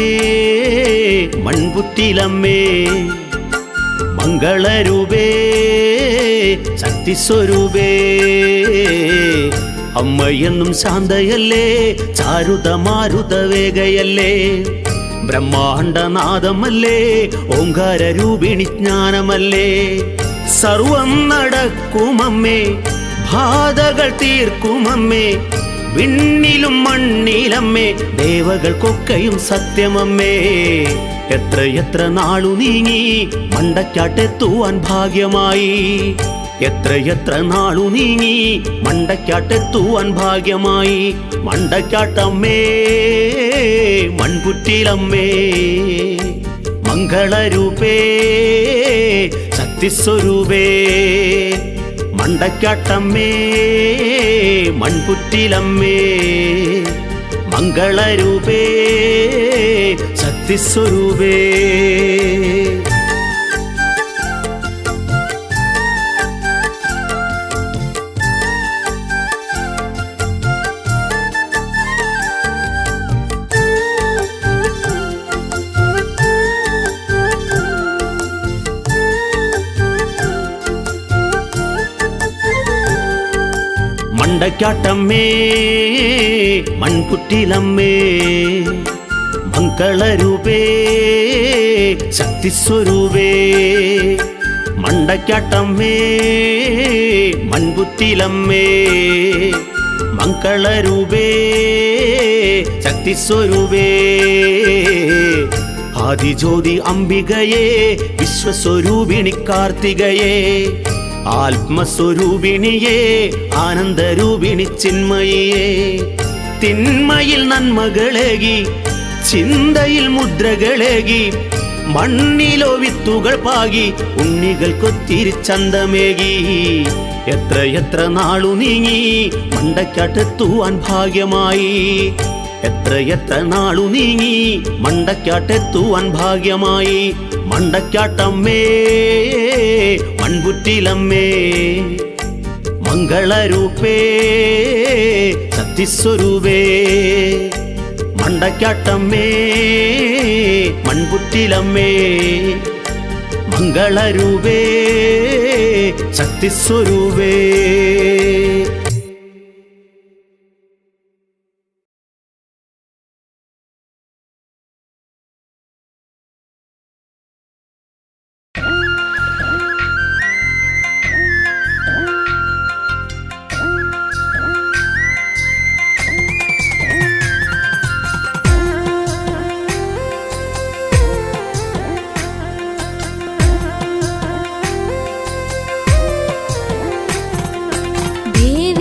S6: മൺപുറ്റിലമ്മേ മംഗളരൂപേ ശക്തിസ്വരൂപേ അമ്മയെന്നും ശാന്തയല്ലേ ചാരുത മാരുത വേഗയല്ലേ ബ്രഹ്മാണ്ഡനാദമല്ലേ ഓങ്കാര രൂപിണി ജ്ഞാനമല്ലേ സർവം നടക്കുമമ്മേ ബാധകൾ തീർക്കുമമ്മേ വിണ്ണിലും മണ്ണിലമ്മേ ദേവകൾക്കൊക്കെയും സത്യമമ്മേ എത്ര നാളു നീങ്ങി മണ്ടക്കാട്ടെത്തുവാൻ ഭാഗ്യമായി എത്ര നാളു നീങ്ങി മണ്ടക്കാട്ടെത്തുവാൻ ഭാഗ്യമായി മണ്ടക്കാട്ടമ്മേ മൺപുറ്റിലമ്മേ മംഗളരൂപേ ശക്തിസ്വരൂപേ മണ്ടക്കാട്ടമ്മേ മൺപുറ്റിലമ്മേ മംഗളരൂപേ ശക്തിസ്വരൂപേ മണ്ടക്കാട്ടമ്മേ മൺപുറ്റിലമ്മേ മംഗളരൂപേ ശക്തിസ്വരൂപേ മണ്ടക്കാട്ടമ്മേ മൺപുറ്റിലമ്മേ മംഗളരൂപേ ശക്തിസ്വരൂപേ ആദിജ്യോതി അംബികയേ വിശ്വസ്വരൂപിണി കാർത്തികയേ ആത്മസ്വരൂപിണിയേ ആനന്ദരൂപിണി ചിന്മയേ തിന്മയിൽ നന്മകളേകി ചിന്തയിൽ മുദ്രകളേകി മണ്ണിലോ വിത്തുകൾ പാകി ഉണ്ണികൾക്കൊത്തിരി ചന്തമേകി എത്ര നാളു നീങ്ങി മണ്ടക്കാട്ടെത്തുവാൻ ഭാഗ്യമായി എത്ര നാളു നീങ്ങി മണ്ടക്കാട്ടെത്തുവാൻ ഭാഗ്യമായി മണ്ടക്കാട്ടമ്മേ മൺപുറ്റിലമ്മേ മംഗളരൂപേ ശക്തിസ്വരൂപേ മണ്ടക്കാട്ടമ്മേ മൺപുറ്റിലമ്മേ മംഗളരൂപേ ശക്തിസ്വരൂപേ
S2: ദേവി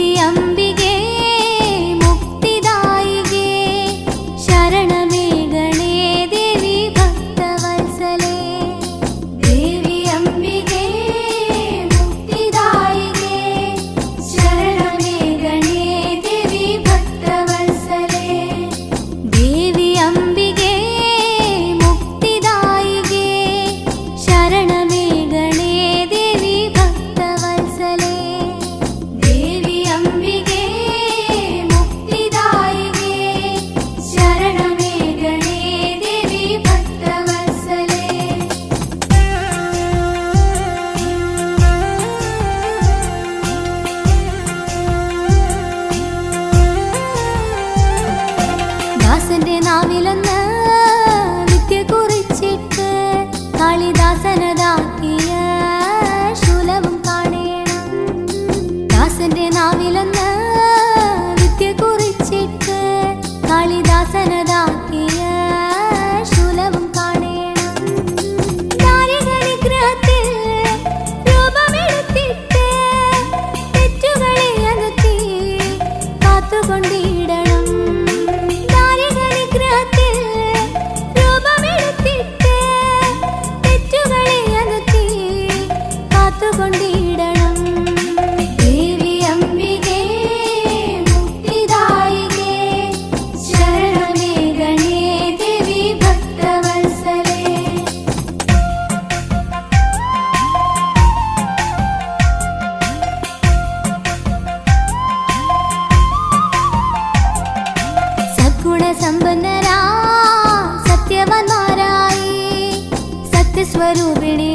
S7: സത്യസ്വരൂപിണേ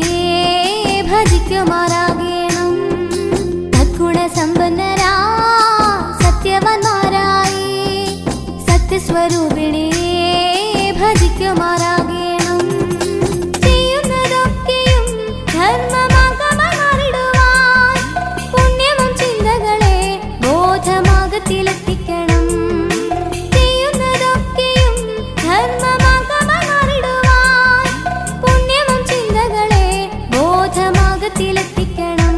S7: ഭജിക്കുമാറാകണം. സദ്ഗുണസമ്പന്നരാ സത്യവന്മാരായി സത്യസ്വരൂപിണേ ഭജിക്കുമാറാകണം. ചെയ്യുന്നതൊക്കെയും ധർമ്മമാർഗമായി മാറിടുവാൻ പുണ്യവും ചിന്തകളെ ബോധമാർഗത്തിലെത്തിക്കണം. ചെയ്യുന്നതൊക്കെയും ധർമ്മമാർഗമായി മാറിടുവാൻ പുണ്യവും ചിന്തകളെ ബോധമാർഗത്തിലെത്തിക്കണം.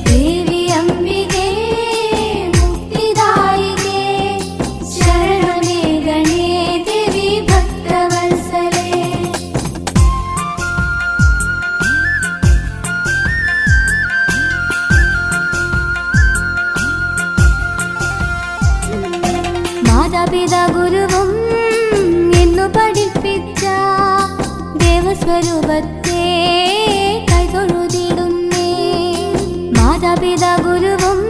S7: ദേവി അംബികേ മുക്തിദായികേ ശരണമേ ഗണേ ദേവി ഭക്തവത്സലേ. മാതാപിതാ ഗുരുവും എന്നു പഠിപ്പിച്ച ദേവസ്വരൂപത്തെ കൈതൊഴുതിടുന്നേ. മാതാപിതാ ഗുരുവും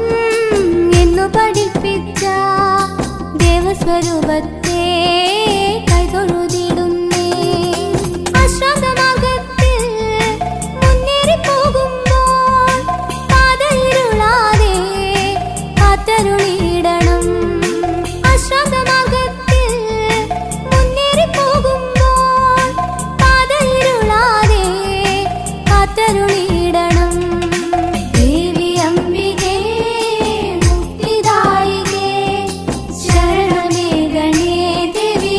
S7: എന്നു പഠിപ്പിച്ച ദേവസ്വരൂപത്തെ കൈതൊഴുതിടുന്നേ. അശ്രാന്തമാർഗത്തിൽ മുന്നേറി പോകുമ്പോൾ പാതയിരുളാതെ കാത്തരുളിയിടണം. അശ്രാന്തമാർഗത്തിൽ മുന്നേറി പോകുമ്പോൾ പാതയിരുളാതെ കാത്തരുളിയിടണം. ദേവി അംബികേ മുക്തിദായികേ ശരണമേ ഗണേ ദേവി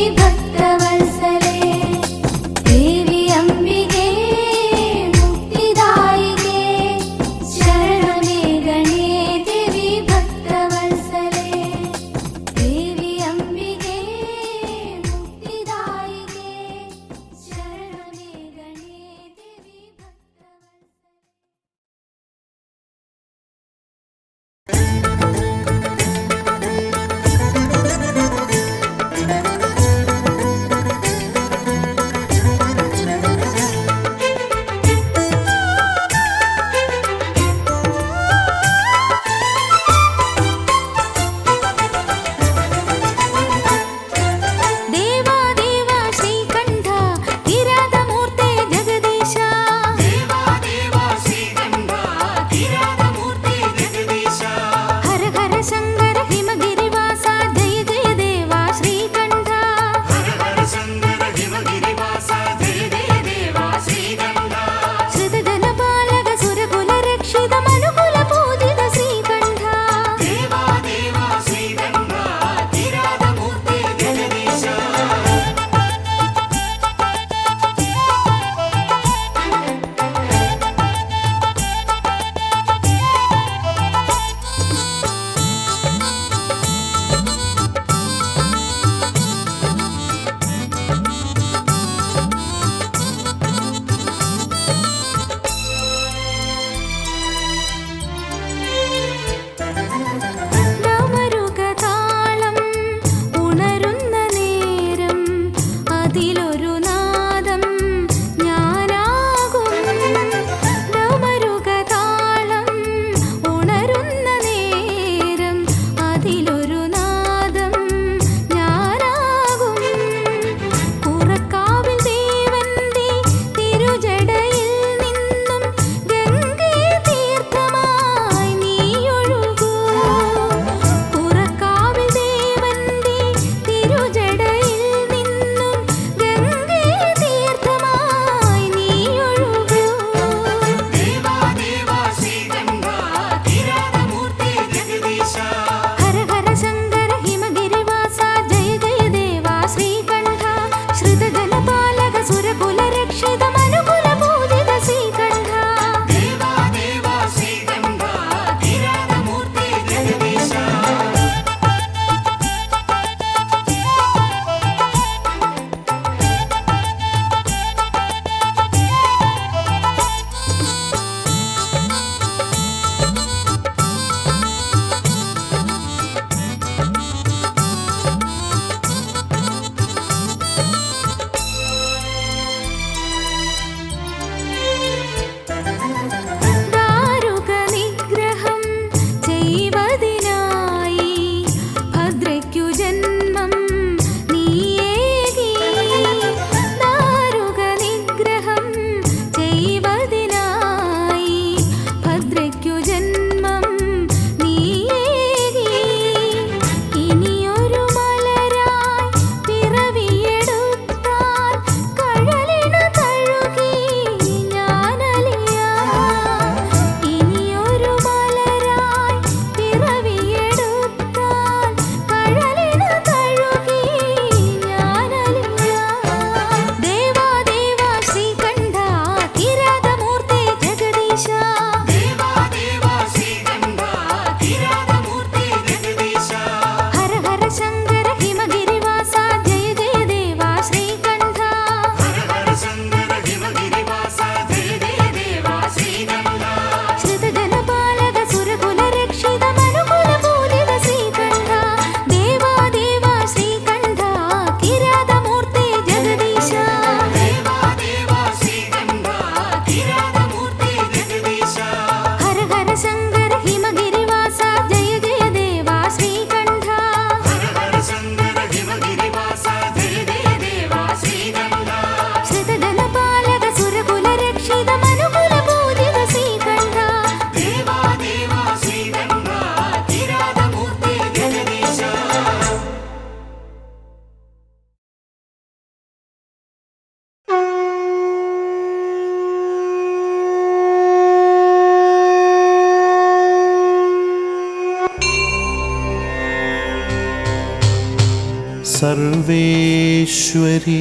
S6: സർവേശ്വരി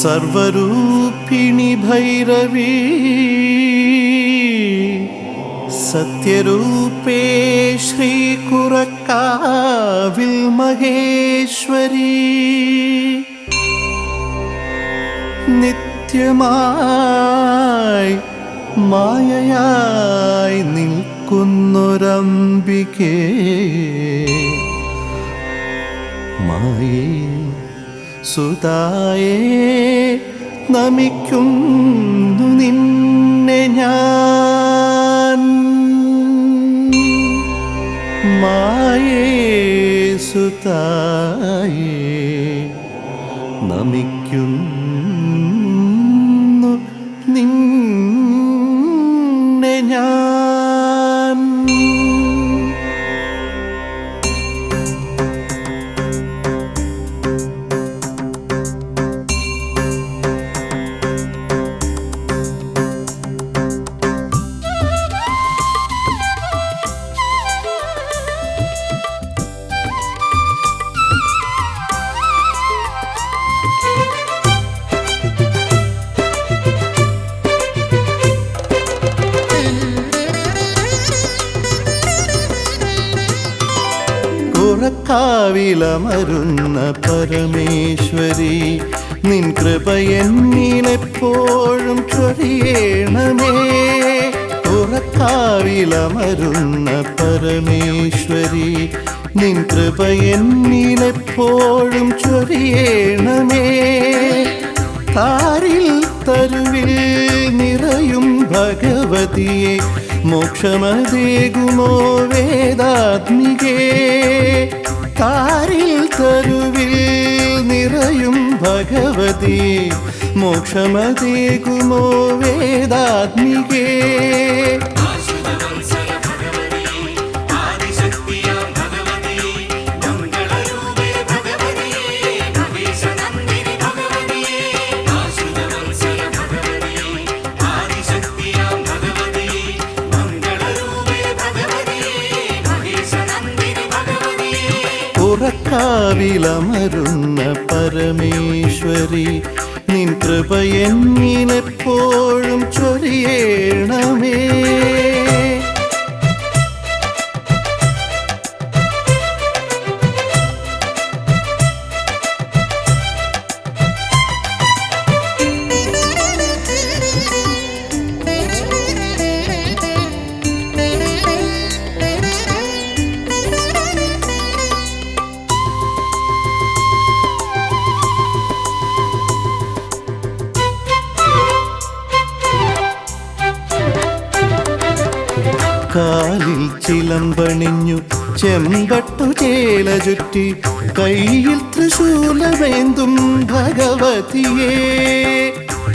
S6: സർവരൂപിണി ഭൈരവി സത്യരൂപേ ശ്രീ കുറക്കാവിൽ മഹേശ്വരി നിത്യമായി മായയായി നിൽക്കുന്നൊരംബികേ മായേ സുതായേ നമിക്കുന്നു നിന്നെ ഞാൻ മായേ സുതായേ നമിക്കുന്നു നിന്നെ ഞാൻ കുറക്കാവിലമരുന്ന പരമേശ്വരി നിൻ കൃപ എന്നിലെപ്പോഴും ചൊരിയണമേ കുറക്കാവിലമരുന്ന പരമേശ്വരി നിൻ കൃപ എന്നിലെപ്പോഴും ചൊരിയണമേ താരിൽ തരുവിൽ നിറയും ഭഗവതിയെ മോക്ഷമതേകുമോ വേദാത്മികേ താരിൽ തരുവിൽ നിറയും ഭഗവതിയെ മോക്ഷമതേകുമോ വേദാത്മികേ കുറക്കാവിലമരുന്ന പരമേശ്വരി നിൻ കൃപ എന്നിലെപ്പോഴും ചൊരിയണമേ കാലിൽ ചിലമ്പണിഞ്ഞു ചെമ്പട്ടു ചേല ചുറ്റി കയ്യിൽ തൃശൂലമേന്തും ഭഗവതിയേ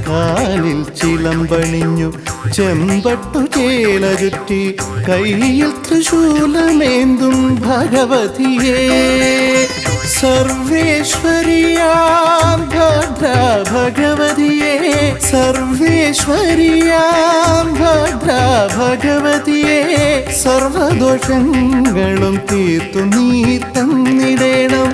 S6: കാലിൽ ചിലമ്പണിഞ്ഞു ചെമ്പട്ടു ചേല ചുറ്റി കയ്യിൽ തൃശൂലമേന്തും ഭഗവതിയേ സർവേശ്വരിയാം ഭദ്ര ഭഗവതിയേ സർവേശ്വരിയാം ഭദ്ര ഭഗവതിയേ സർവദോഷങ്ങളും തീർത്തു നീ തന്നിടേണം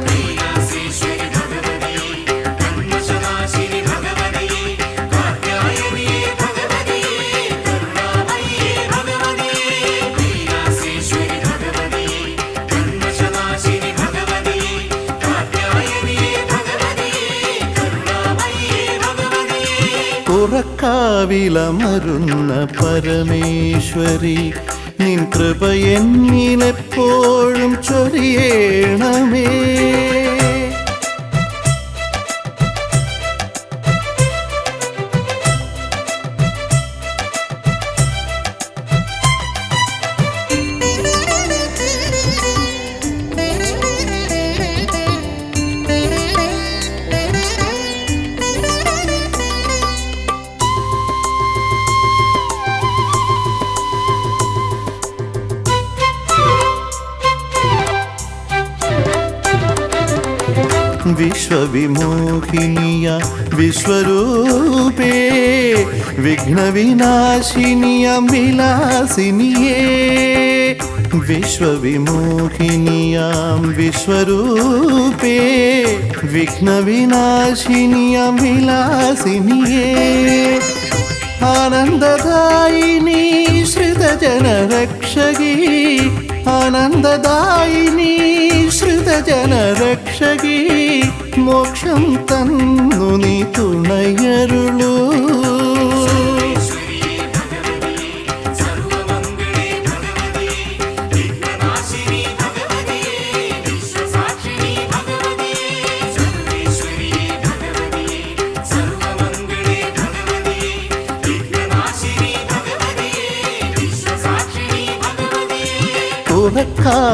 S6: കുറക്കാവിലമരുന്ന പരമേശ്വരി നിൻ കൃപ എന്നിലെപ്പോഴും ചൊരിയണമേ വിശ്വവിമോഹിനിയ വിശ്വരൂപേ വിഘ്നവിനാശിനിയാം വിലാസിനിയേ വിശ്വവിമോഹിനിയാം വിശ്വരൂപേ വിഘ്നവിനാശിനിയാം വിലാസിനിയേ ആനന്ദദായിനി ശ്രുതജനരക്ഷകി ആനന്ദദായിനി ശ്രുതജനരക്ഷകി മോക്ഷം തന്നു നീ തുണയരുളൂ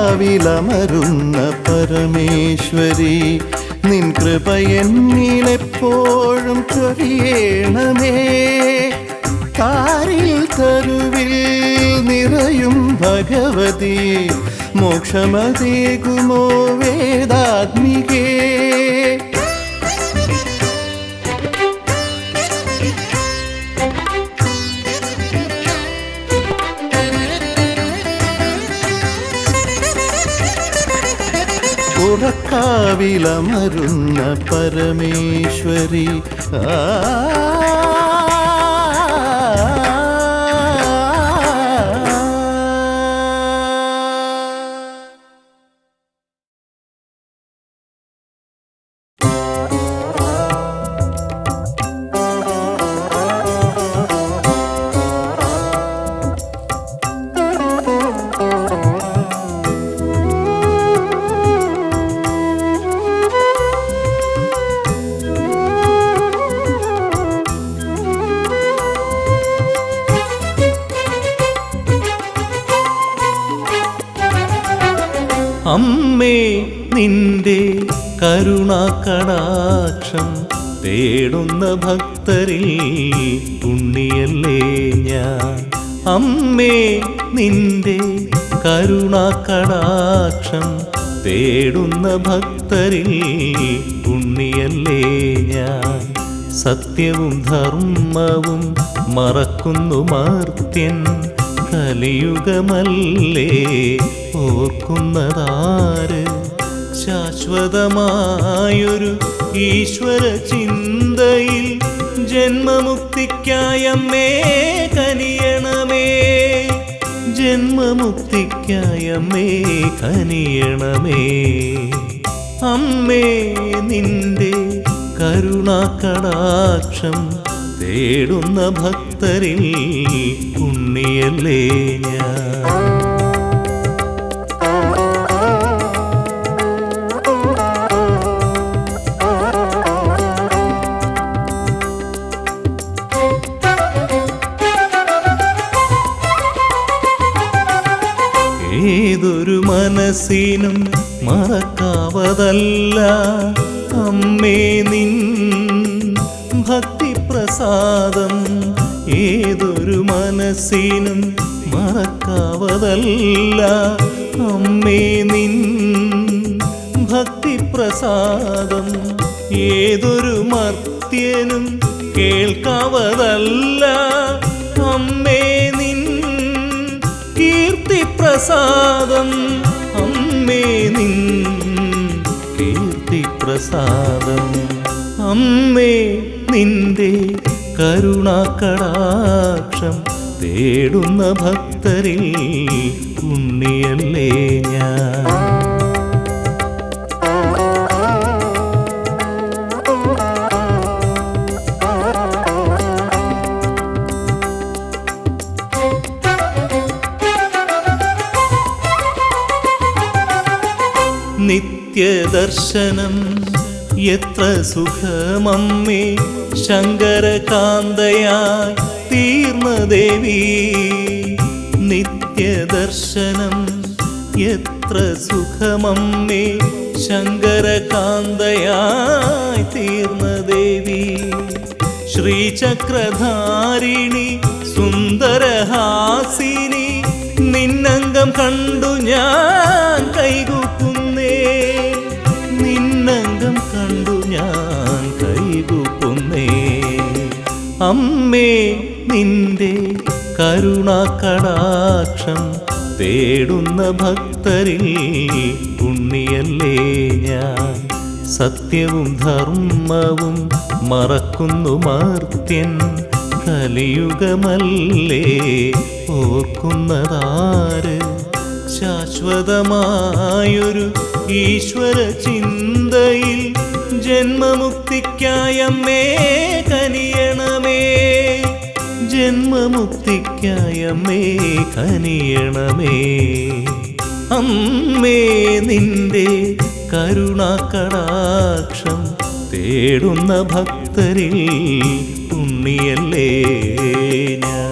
S6: കാവിലമരുന്ന പരമേശ്വരി നിൻ കൃപ എന്നിലെപ്പോഴും ചൊരിയണമേ കാരിൽ തരുവിൽ നിറയും ഭഗവതി മോക്ഷമതേകുമോ വേദാത്മികേ ഉറക്കാവിലമരുന്ന പരമേശ്വരി അമ്മേ നിന്റെ കരുണാകടാക്ഷം തേടുന്ന ഭക്തരിൽ പുണ്യല്ലേ ഞാൻ അമ്മേ നിന്റെ കരുണാകടാക്ഷം തേടുന്ന ഭക്തരിൽ പുണ്യല്ലേ ഞാൻ സത്യവും ധർമ്മവും മറക്കുന്നു മർത്യൻ കലിയുഗമല്ലേ ഓർക്കുന്നതാര് ശാശ്വതമായൊരു ഈശ്വര ചിന്തയിൽ ജന്മമുക്തിക്കായമ്മേ കനിയണമേ ജന്മമുക്തിക്കായമ്മേ കനിയണമേ അമ്മേ നിന്റെ കരുണാകടാക്ഷം തേടുന്ന ഭക്തരിൽ പുണ്യല്ലേ ഞാൻ ഏതൊരു മനസ്സിനും മറക്കാവതല്ല അമ്മേ നിൻ ഭക്തിപ്രസാദം ഏതൊരു മനസ്സിനും മറക്കാവതല്ല അമ്മേ നിൻ ഭക്തിപ്രസാദം ഏതൊരു മർത്യനും കേൾക്കാവതല്ല അമ്മേ നിൻ കീർത്തിപ്രസാദം അമ്മേ നിൻ കീർത്തിപ്രസാദം അമ്മേ നിന്റെ കരുണാകടാക്ഷം തേടുന്ന ഭക്തരിൽ പുണ്യല്ലേ ഞാൻ നിത്യദർശനം എത്ര സുഖമമ്മേ ശങ്കരകാന്തയായി തീർന്ന ദേവി നിത്യദർശനം എത്ര സുഖമമ്മേ ശങ്കരകാന്തയായി തീർന്ന ദേവി ശ്രീചക്രധാരിണി സുന്ദരഹാസിനി നിന്നംഗം കണ്ടു ഞാൻ കൈകൂപ്പുന്നേ നിന്നംഗം കണ്ടു അമ്മേ നിന്റെ കരുണാകടാക്ഷം തേടുന്ന ഭക്തരിൽ പുണ്യല്ലേ ഞാൻ. സത്യവും ധർമ്മവും മറക്കുന്നു മർത്യൻ, കലിയുഗമല്ലേ ഓർക്കുന്നതാര്. ശാശ്വതമായൊരു ഈശ്വര ചിന്തയിൽ ജന്മമുക്തിക്കായമ്മേ കനിയണമേ, ജന്മമുക്തിക്കായമ്മേ കനിയണമേ. അമ്മേ നിന്റെ കരുണാകടാക്ഷം തേടുന്ന ഭക്തരിൽ പുണ്യല്ലേ ഞാൻ.